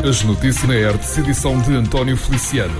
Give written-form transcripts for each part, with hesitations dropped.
As notícias na Hertz, edição de António Feliciano.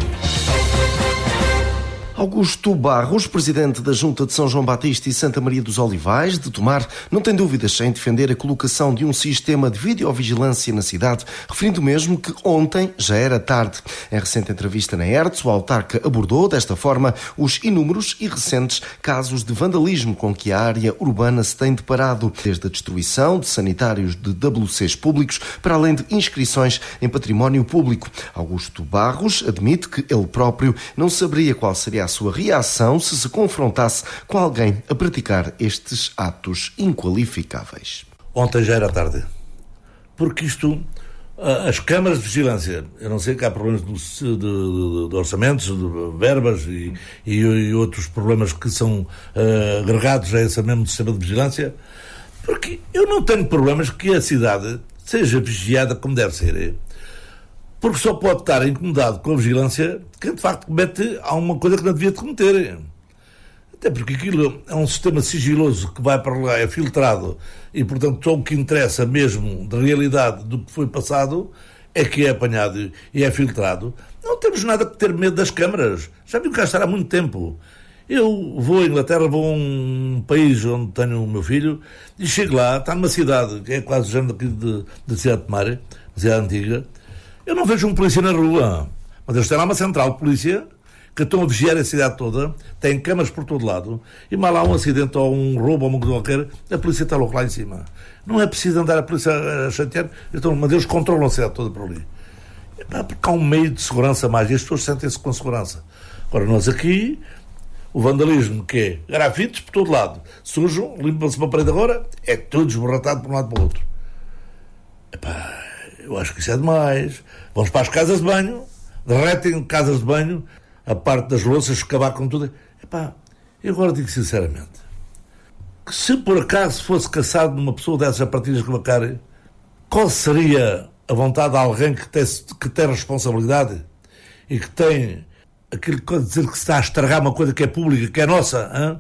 Augusto Barros, presidente da Junta de São João Batista e Santa Maria dos Olivais, de Tomar, não tem dúvidas em defender a colocação de um sistema de videovigilância na cidade, referindo mesmo que ontem já era tarde. Em recente entrevista na Hertz, o autarca abordou, desta forma, os inúmeros e recentes casos de vandalismo com que a área urbana se tem deparado, desde a destruição de sanitários de WCs públicos, para além de inscrições em património público. Augusto Barros admite que ele próprio não saberia qual seria a sua reação se confrontasse com alguém a praticar estes atos inqualificáveis. Ontem já era tarde, porque as câmaras de vigilância, eu não sei que há problemas de orçamentos, de verbas e outros problemas que são agregados a esse mesmo sistema de vigilância, porque eu não tenho problemas que a cidade seja vigiada como deve ser. Porque só pode estar incomodado com a vigilância quem de facto comete alguma coisa que não devia cometer. Até porque aquilo é um sistema sigiloso que vai para lá, é filtrado, e portanto só o que interessa mesmo da realidade do que foi passado é que é apanhado e é filtrado. Não temos nada que ter medo das câmaras. Já vi cá estar há muito tempo. Eu vou à Inglaterra, vou a um país onde tenho o meu filho, e chego lá, está numa cidade, que é quase o género aqui de cidade de Tomar, cidade antiga. Eu não vejo um polícia na rua, mas eles têm lá uma central de polícia que estão a vigiar a cidade toda, têm câmaras por todo lado, e mal há um acidente ou um roubo ou uma coisa qualquer, a polícia está logo lá em cima. Não é preciso andar a polícia a chatear, então, mas eles controlam a cidade toda por ali. Porque há um meio de segurança mais, e as pessoas sentem-se com segurança. Agora, nós aqui, o vandalismo, que é grafites por todo lado, sujo, limpa-se para a parede agora, é tudo desborratado por um lado para o outro. Eu acho que isso é demais. Vamos para as casas de banho, derretem casas de banho, a parte das louças, escavar com tudo. Eu agora digo sinceramente, que se por acaso fosse caçado numa pessoa dessas a partir de escavacar, qual seria a vontade de alguém que tem responsabilidade e que tem aquilo que dizer que se está a estragar uma coisa que é pública, que é nossa? Hein?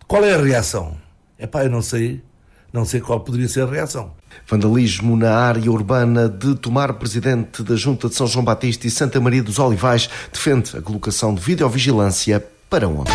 Qual é a reação? Eu não sei qual poderia ser a reação. Vandalismo na área urbana de Tomar. Presidente da Junta de São João Batista e Santa Maria dos Olivais defende a colocação de videovigilância para ontem.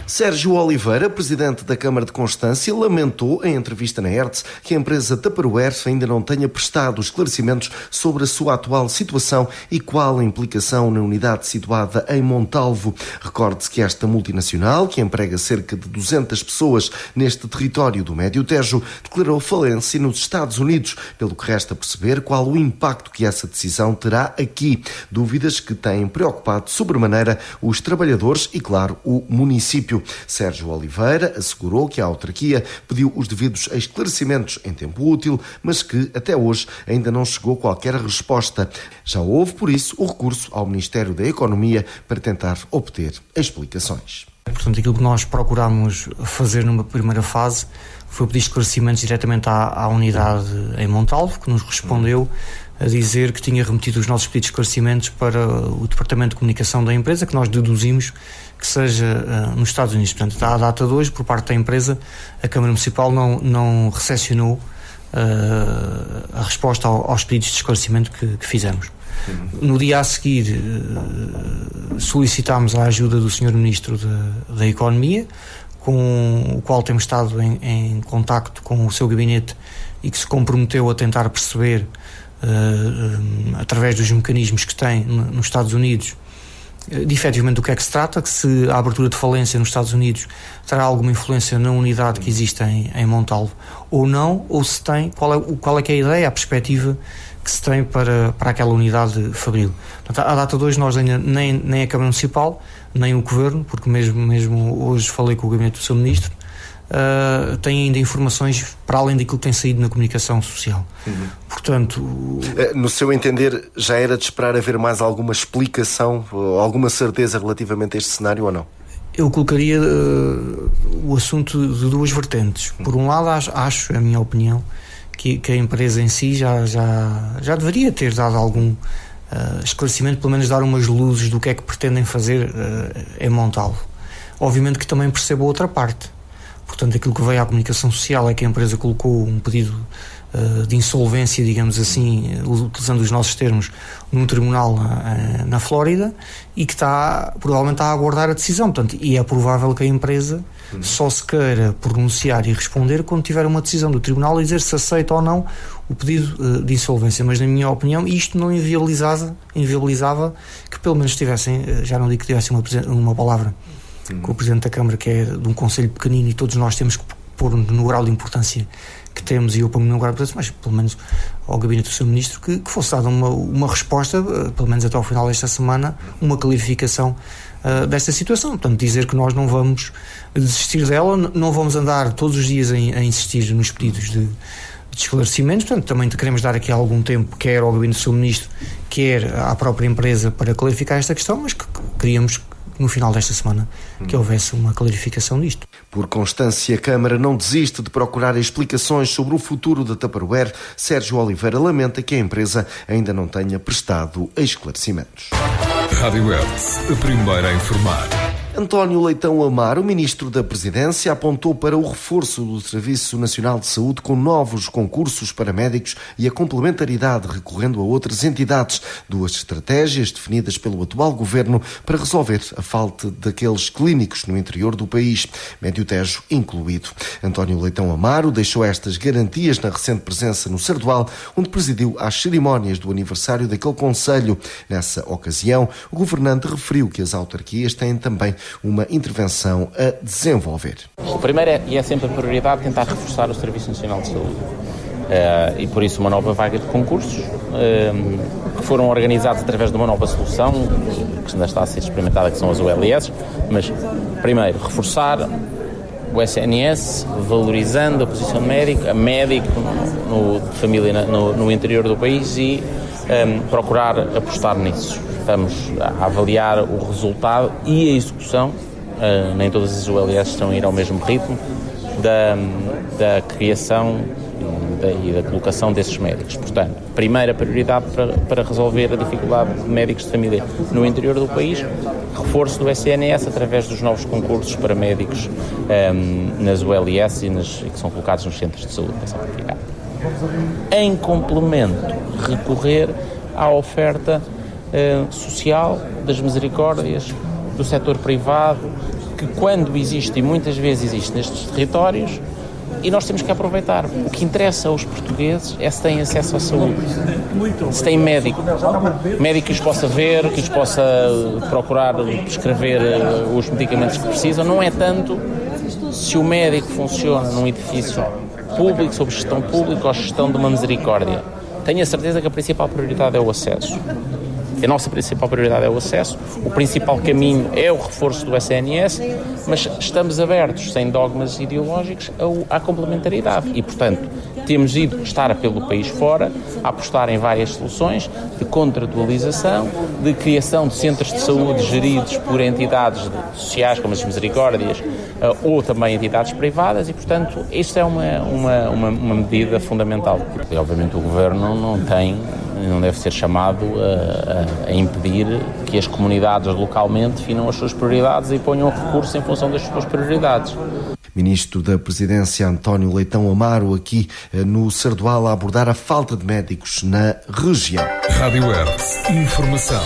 Sérgio Oliveira, presidente da Câmara de Constância, lamentou em entrevista na Hertz que a empresa Tupperware ainda não tenha prestado esclarecimentos sobre a sua atual situação e qual a implicação na unidade situada em Montalvo. Recorde-se que esta multinacional, que emprega cerca de 200 pessoas neste território do Médio Tejo, declarou falência nos Estados Unidos, pelo que resta perceber qual o impacto que essa decisão terá aqui. Dúvidas que têm preocupado sobremaneira os trabalhadores e, claro, o município. Sérgio Oliveira assegurou que a autarquia pediu os devidos esclarecimentos em tempo útil, mas que até hoje ainda não chegou qualquer resposta. Já houve, por isso, o recurso ao Ministério da Economia para tentar obter explicações. Portanto, aquilo que nós procurámos fazer numa primeira fase foi pedir esclarecimentos diretamente à unidade em Montalvo, que nos respondeu a dizer que tinha remetido os nossos pedidos de esclarecimentos para o Departamento de Comunicação da empresa, que nós deduzimos que seja nos Estados Unidos. Portanto, à data de hoje, por parte da empresa, a Câmara Municipal não recepcionou a resposta aos pedidos de esclarecimento que fizemos. No dia a seguir, solicitámos a ajuda do Sr. Ministro da Economia, com o qual temos estado em contacto com o seu gabinete e que se comprometeu a tentar perceber, através dos mecanismos que tem nos Estados Unidos, de efetivamente do que é que se trata, que se a abertura de falência nos Estados Unidos terá alguma influência na unidade que existe em Montalvo ou não, ou se tem, qual é que é a ideia, a perspectiva que se tem para aquela unidade fabril. Portanto, à data de hoje nós ainda nem a Câmara Municipal, nem o Governo, porque mesmo hoje falei com o gabinete do Sr. Ministro, tem ainda informações para além daquilo que tem saído na comunicação social. Portanto, no seu entender, já era de esperar haver mais alguma explicação, alguma certeza relativamente a este cenário ou não? Eu colocaria o assunto de duas vertentes. Por um lado, acho, é a minha opinião, que a empresa em si já deveria ter dado algum esclarecimento, pelo menos dar umas luzes do que é que pretendem fazer em Montalvo. Obviamente que também percebo a outra parte. Portanto, aquilo que veio à comunicação social é que a empresa colocou um pedido de insolvência, digamos assim, utilizando os nossos termos, num tribunal na Flórida, e que provavelmente está a aguardar a decisão. Portanto, e é provável que a empresa só se queira pronunciar e responder quando tiver uma decisão do tribunal e dizer se aceita ou não o pedido de insolvência. Mas, na minha opinião, isto não inviabilizava que pelo menos tivessem, já não digo que tivessem uma palavra com o Presidente da Câmara, que é de um conselho pequenino, e todos nós temos que pôr no grau de importância que temos, e eu ponho no grau de importância, mas pelo menos ao gabinete do Sr. Ministro, que fosse dada uma resposta, pelo menos até ao final desta semana, uma clarificação desta situação. Portanto, dizer que nós não vamos desistir dela, não vamos andar todos os dias a insistir nos pedidos de esclarecimentos. Portanto, também queremos dar aqui algum tempo, quer ao gabinete do Sr. Ministro, quer à própria empresa, para clarificar esta questão, mas que queríamos no final desta semana que houvesse uma clarificação disto. Por constância, a Câmara não desiste de procurar explicações sobre o futuro da Tupperware. Sérgio Oliveira lamenta que a empresa ainda não tenha prestado esclarecimentos. Rádio Hertz, a primeira a informar. António Leitão Amaro, Ministro da Presidência, apontou para o reforço do Serviço Nacional de Saúde com novos concursos para médicos e a complementaridade recorrendo a outras entidades, duas estratégias definidas pelo atual Governo para resolver a falta daqueles clínicos no interior do país, Médio Tejo incluído. António Leitão Amaro deixou estas garantias na recente presença no Sardual, onde presidiu as cerimónias do aniversário daquele concelho. Nessa ocasião, o governante referiu que as autarquias têm também uma intervenção a desenvolver. O primeiro é sempre a prioridade tentar reforçar o Serviço Nacional de Saúde. E por isso uma nova vaga de concursos que foram organizados através de uma nova solução que ainda está a ser experimentada, que são as ULS. Mas primeiro, reforçar o SNS, valorizando a posição de médico, a médico de família no interior do país, e procurar apostar nisso. Estamos a avaliar o resultado e a execução, nem todas as ULS estão a ir ao mesmo ritmo, da criação e da colocação desses médicos. Portanto, primeira prioridade para resolver a dificuldade de médicos de família no interior do país, reforço do SNS através dos novos concursos para médicos nas ULS e que são colocados nos centros de saúde para simplificar. Em complemento, recorrer à oferta social das misericórdias, do setor privado, que quando existe, e muitas vezes existe nestes territórios, e nós temos que aproveitar. O que interessa aos portugueses é se têm acesso à saúde, se têm médico que os possa ver, que os possa procurar prescrever os medicamentos que precisam. Não é tanto se o médico funciona num edifício público, sob gestão pública ou gestão de uma misericórdia. Tenho a certeza que a principal prioridade é o acesso. A nossa principal prioridade é o acesso, o principal caminho é o reforço do SNS, mas estamos abertos, sem dogmas ideológicos, à complementaridade e, portanto, temos ido estar pelo país fora, a apostar em várias soluções de contratualização, de criação de centros de saúde geridos por entidades sociais, como as misericórdias, ou também entidades privadas, e, portanto, isto é uma medida fundamental. E, obviamente, o Governo não deve ser chamado a impedir que as comunidades localmente definam as suas prioridades e ponham recursos em função das suas prioridades. Ministro da Presidência António Leitão Amaro, aqui no Sardual, a abordar a falta de médicos na região. Rádio Hertz, informação.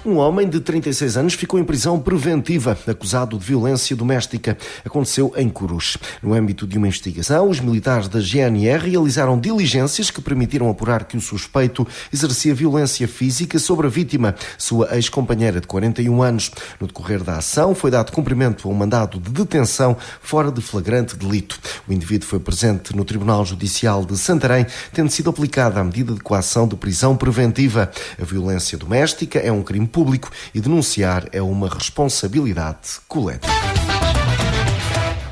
Um homem de 36 anos ficou em prisão preventiva, acusado de violência doméstica. Aconteceu em Coruche. No âmbito de uma investigação, os militares da GNR realizaram diligências que permitiram apurar que o suspeito exercia violência física sobre a vítima, sua ex-companheira de 41 anos. No decorrer da ação, foi dado cumprimento a um mandado de detenção fora de flagrante delito. O indivíduo foi presente no Tribunal Judicial de Santarém, tendo sido aplicada a medida de coação de prisão preventiva. A violência doméstica é um crime público e denunciar é uma responsabilidade coletiva.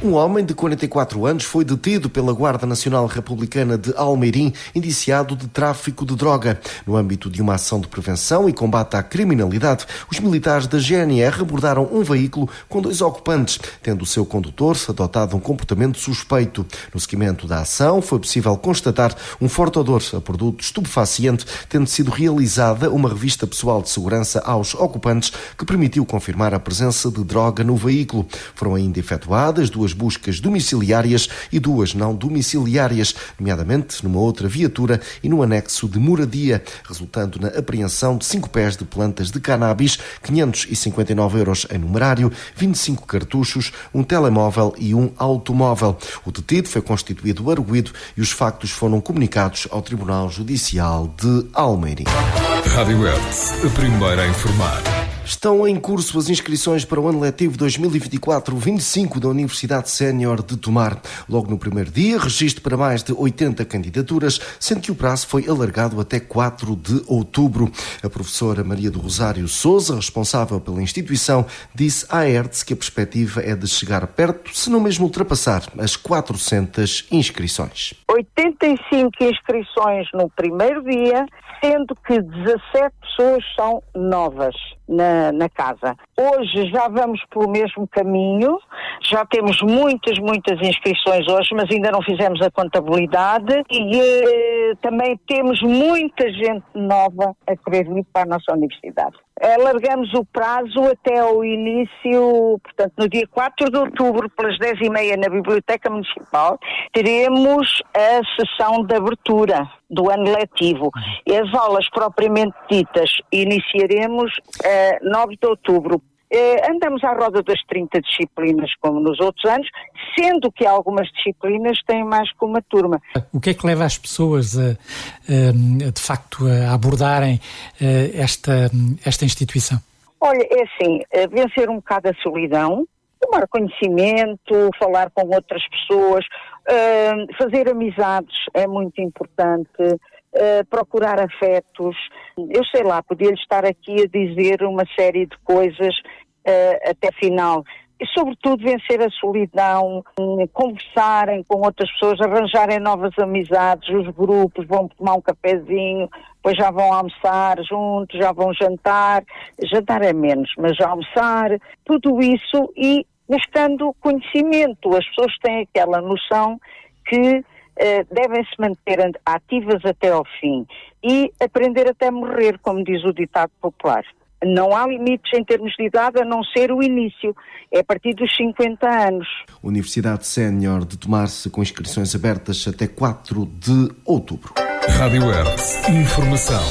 Um homem de 44 anos foi detido pela Guarda Nacional Republicana de Almeirim, indiciado de tráfico de droga. No âmbito de uma ação de prevenção e combate à criminalidade, os militares da GNR abordaram um veículo com 2 ocupantes, tendo o seu condutor adotado um comportamento suspeito. No seguimento da ação, foi possível constatar um forte odor a produto estupefaciente, tendo sido realizada uma revista pessoal de segurança aos ocupantes que permitiu confirmar a presença de droga no veículo. Foram ainda efetuadas 2 buscas domiciliárias e 2 não domiciliárias, nomeadamente numa outra viatura e no anexo de moradia, resultando na apreensão de 5 pés de plantas de cannabis, 559 € em numerário, 25 cartuchos, um telemóvel e um automóvel. O detido foi constituído arguido e os factos foram comunicados ao Tribunal Judicial de Almeirim. Rádio Hertz, a primeira a informar. Estão em curso as inscrições para o ano letivo 2024-25 da Universidade Sénior de Tomar. Logo no primeiro dia, registro para mais de 80 candidaturas, sendo que o prazo foi alargado até 4 de outubro. A professora Maria do Rosário Sousa, responsável pela instituição, disse à Hertz que a perspectiva é de chegar perto, se não mesmo ultrapassar, as 400 inscrições. 85 inscrições no primeiro dia, sendo que 17 pessoas são novas na casa. Hoje já vamos pelo mesmo caminho, já temos muitas inscrições hoje, mas ainda não fizemos a contabilidade e também temos muita gente nova a querer vir para a nossa universidade. Alargamos o prazo até ao início, portanto, no dia 4 de outubro, pelas 10h30 na Biblioteca Municipal, teremos a sessão de abertura do ano letivo. E as aulas propriamente ditas iniciaremos 9 de outubro. Andamos à roda das 30 disciplinas, como nos outros anos, sendo que algumas disciplinas têm mais que uma turma. O que é que leva as pessoas de facto a abordarem esta instituição? Olha, é assim, vencer um bocado a solidão, tomar conhecimento, falar com outras pessoas, fazer amizades é muito importante. Procurar afetos, eu sei lá, podia-lhe estar aqui a dizer uma série de coisas até final. E sobretudo vencer a solidão, conversarem com outras pessoas, arranjarem novas amizades, os grupos vão tomar um cafezinho, depois já vão almoçar juntos, já vão jantar é menos, mas já almoçar, tudo isso e buscando conhecimento. As pessoas têm aquela noção que devem se manter ativas até ao fim e aprender até morrer, como diz o ditado popular. Não há limites em termos de idade a não ser o início, é a partir dos 50 anos. Universidade Sénior de Tomar-se com inscrições abertas até 4 de outubro. Rádio Hertz, informação.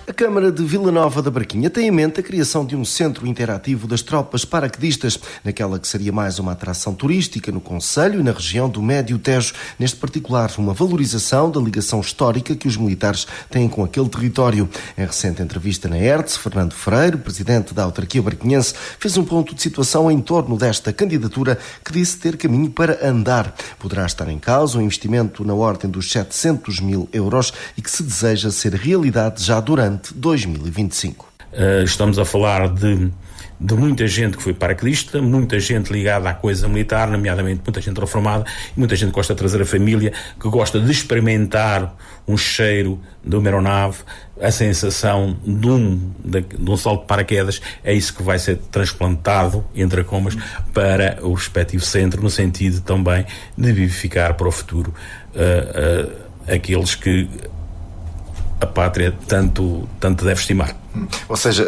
A Câmara de Vila Nova da Barquinha tem em mente a criação de um centro interativo das tropas paraquedistas, naquela que seria mais uma atração turística no concelho e na região do Médio Tejo, neste particular uma valorização da ligação histórica que os militares têm com aquele território. Em recente entrevista na Hertz, Fernando Freire, presidente da autarquia barquinhense, fez um ponto de situação em torno desta candidatura que disse ter caminho para andar. Poderá estar em causa um investimento na ordem dos 700 mil euros e que se deseja ser realidade já durante 2025. Estamos a falar de muita gente que foi paraquedista, muita gente ligada à coisa militar, nomeadamente muita gente reformada, e muita gente que gosta de trazer a família, que gosta de experimentar um cheiro de uma aeronave, a sensação de um salto de paraquedas. É isso que vai ser transplantado, entre comas, para o respectivo centro, no sentido também de vivificar para o futuro aqueles que a pátria tanto deve estimar. Ou seja,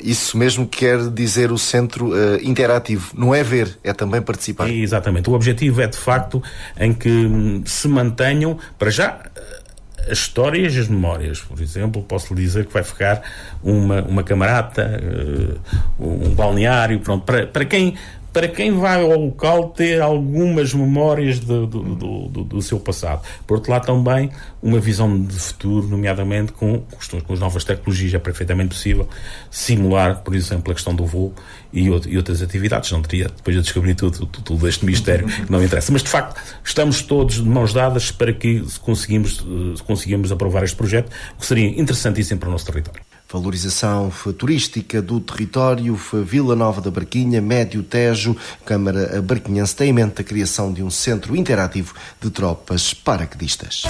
isso mesmo quer dizer o centro interativo. Não é ver, é também participar. Exatamente. O objetivo é, de facto, em que se mantenham, para já, as histórias e as memórias. Por exemplo, posso lhe dizer que vai ficar uma camarata, um balneário, pronto, para quem vai ao local ter algumas memórias do seu passado. Por outro lado, também uma visão de futuro, nomeadamente com as novas tecnologias, é perfeitamente possível simular, por exemplo, a questão do voo e outras atividades. Não teria, depois de descobrir tudo este mistério, que não interessa. Mas, de facto, estamos todos de mãos dadas para que conseguimos aprovar este projeto, que seria interessantíssimo para o nosso território. Valorização turística do território, Vila Nova da Barquinha, Médio Tejo, Câmara Barquinhense tem em mente a criação de um centro interativo de tropas paraquedistas.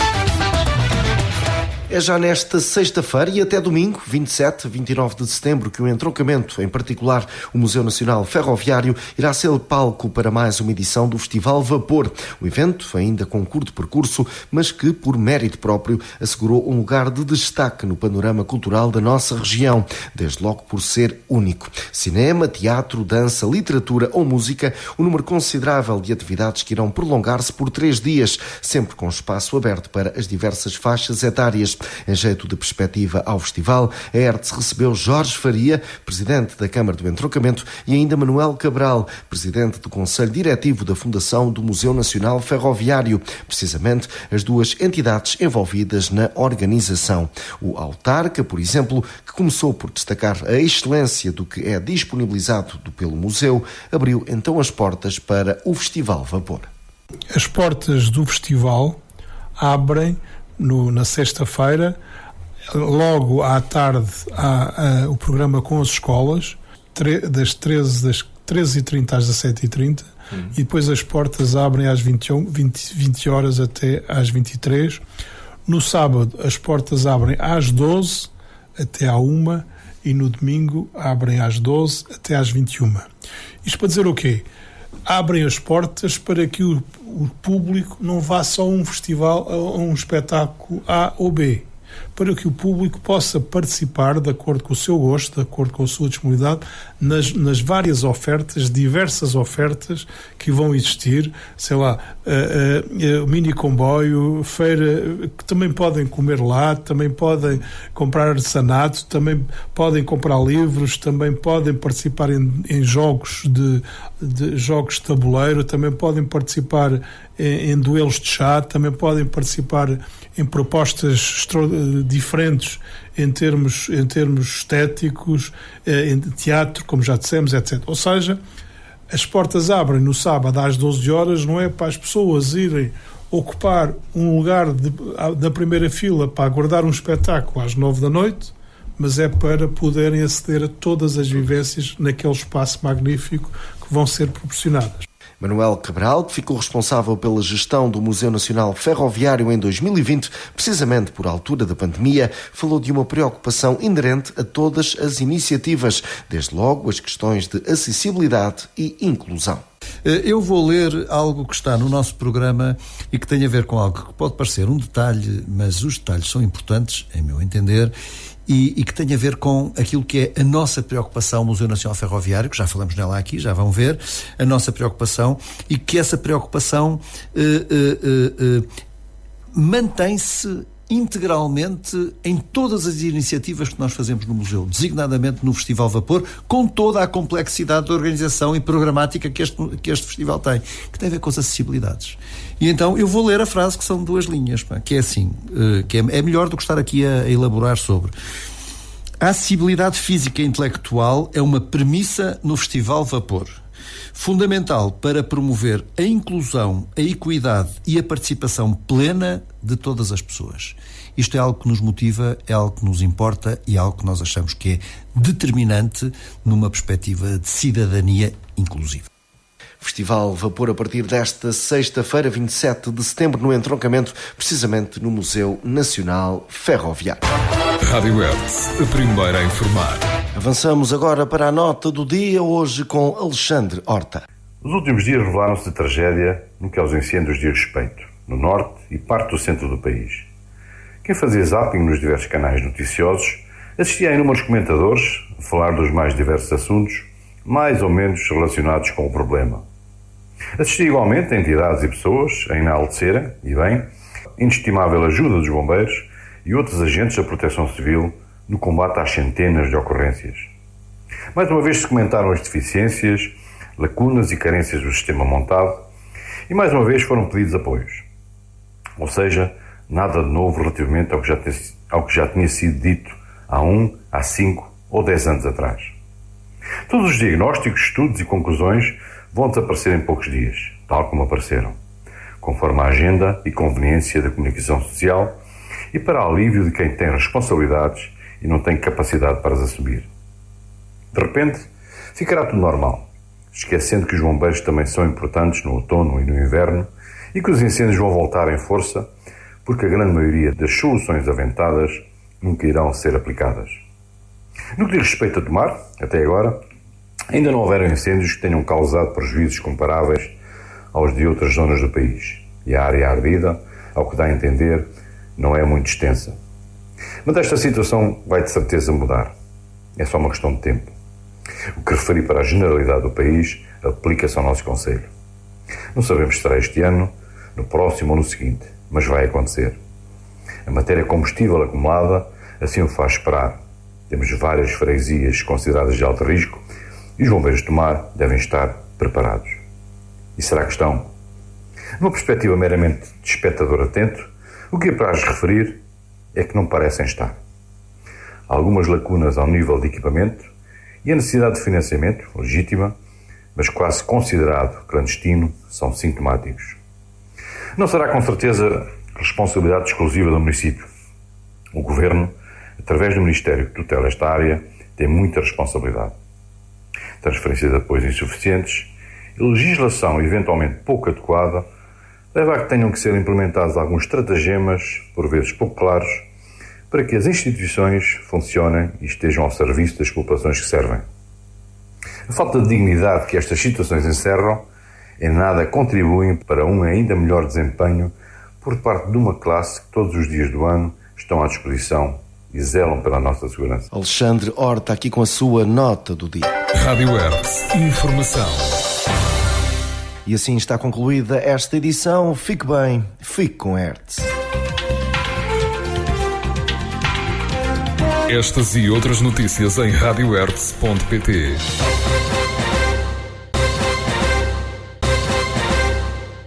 É já nesta sexta-feira e até domingo, 27 e 29 de setembro, que o entroncamento, em particular o Museu Nacional Ferroviário, irá ser palco para mais uma edição do Festival Vapor. O evento, ainda com curto percurso, mas que, por mérito próprio, assegurou um lugar de destaque no panorama cultural da nossa região, desde logo por ser único. Cinema, teatro, dança, literatura ou música, um número considerável de atividades que irão prolongar-se por 3 dias, sempre com espaço aberto para as diversas faixas etárias. Em jeito de perspectiva ao festival, a ERTS recebeu Jorge Faria, presidente da Câmara do Entroncamento, e ainda Manuel Cabral, presidente do Conselho Diretivo da Fundação do Museu Nacional Ferroviário, precisamente as duas entidades envolvidas na organização. O autarca, por exemplo, que começou por destacar a excelência do que é disponibilizado pelo museu, abriu então as portas para o Festival Vapor. As portas do festival abrem na sexta-feira, logo à tarde há o programa com as escolas, das 13h30 às 17h30, e depois as portas abrem às 20 horas até às 23. No sábado as portas abrem às 12 até à 1 e no domingo abrem às 12 até às 21. Isto para dizer o quê? Abrem as portas para que o público não vá só a um festival, a um espetáculo A ou B, para que o público possa participar de acordo com o seu gosto, de acordo com a sua disponibilidade, nas várias ofertas, diversas ofertas que vão existir, sei lá, mini comboio, feira, que também podem comer lá, também podem comprar artesanato, também podem comprar livros, também podem participar em jogos de jogos de tabuleiro, também podem participar em duelos de chá, também podem participar em propostas diferentes em termos estéticos, em teatro, como já dissemos, etc. Ou seja, as portas abrem no sábado às 12 horas, não é para as pessoas irem ocupar um lugar da primeira fila para aguardar um espetáculo às 9 da noite, mas é para poderem aceder a todas as vivências naquele espaço magnífico que vão ser proporcionadas. Manuel Cabral, que ficou responsável pela gestão do Museu Nacional Ferroviário em 2020, precisamente por altura da pandemia, falou de uma preocupação inerente a todas as iniciativas, desde logo as questões de acessibilidade e inclusão. Eu vou ler algo que está no nosso programa e que tem a ver com algo que pode parecer um detalhe, mas os detalhes são importantes, em meu entender, e que tem a ver com aquilo que é a nossa preocupação no Museu Nacional Ferroviário, que já falamos nela aqui, já vão ver, a nossa preocupação, e que essa preocupação mantém-se integralmente em todas as iniciativas que nós fazemos no museu, designadamente no Festival Vapor, com toda a complexidade de organização e programática que este festival tem, que tem a ver com as acessibilidades. E então eu vou ler a frase, que são 2 linhas, que é assim, que é melhor do que estar aqui a elaborar sobre. A acessibilidade física e intelectual é uma premissa no Festival Vapor, fundamental para promover a inclusão, a equidade e a participação plena de todas as pessoas. Isto é algo que nos motiva, é algo que nos importa e é algo que nós achamos que é determinante numa perspectiva de cidadania inclusiva. Festival Vapor a partir desta sexta-feira, 27 de setembro, no entroncamento, precisamente no Museu Nacional Ferroviário. Rádio Hertz, a primeira a informar. Avançamos agora para a nota do dia, hoje com Alexandre Horta. Os últimos dias revelaram-se de tragédia no que aos incêndios diz respeito, no norte e parte do centro do país. Quem fazia zapping nos diversos canais noticiosos assistia a inúmeros comentadores a falar dos mais diversos assuntos, mais ou menos relacionados com o problema. Assistia igualmente a entidades e pessoas a enaltecerem, e bem, inestimável ajuda dos bombeiros e outros agentes da proteção civil no combate às centenas de ocorrências. Mais uma vez se comentaram as deficiências, lacunas e carências do sistema montado e mais uma vez foram pedidos apoios. Ou seja, nada de novo relativamente ao que já tinha sido dito há 1, há 5 ou 10 anos atrás. Todos os diagnósticos, estudos e conclusões vão desaparecer em poucos dias, tal como apareceram, conforme a agenda e conveniência da comunicação social e para alívio de quem tem responsabilidades e não tem capacidade para as assumir. De repente, ficará tudo normal, esquecendo que os bombeiros também são importantes no outono e no inverno e que os incêndios vão voltar em força, porque a grande maioria das soluções aventadas nunca irão ser aplicadas. No que diz respeito a Tomar, até agora, ainda não houveram incêndios que tenham causado prejuízos comparáveis aos de outras zonas do país. E a área ardida, ao que dá a entender, não é muito extensa. Mas esta situação vai de certeza mudar. É só uma questão de tempo. O que referi para a generalidade do país aplica-se ao nosso concelho. Não sabemos se será este ano, no próximo ou no seguinte, mas vai acontecer. A matéria combustível acumulada assim o faz esperar. Temos várias freguesias consideradas de alto risco e os bombeiros de Tomar devem estar preparados. E será que estão? Numa perspectiva meramente de espectador atento, o que apraz referir é que não parecem estar. Há algumas lacunas ao nível de equipamento e a necessidade de financiamento, legítima, mas quase considerado clandestino, são sintomáticos. Não será com certeza responsabilidade exclusiva do município. O Governo, através do Ministério que tutela esta área, tem muita responsabilidade. Transferência de apoios insuficientes e legislação eventualmente pouco adequada leva a que tenham que ser implementados alguns estratagemas, por vezes pouco claros, para que as instituições funcionem e estejam ao serviço das populações que servem. A falta de dignidade que estas situações encerram em nada contribuem para um ainda melhor desempenho por parte de uma classe que todos os dias do ano estão à disposição e zelam pela nossa segurança. Alexandre Horta aqui com a sua nota do dia. Rádio Hertz. Informação. E assim está concluída esta edição. Fique bem, fique com Hertz. Estas e outras notícias em radiohertz.pt.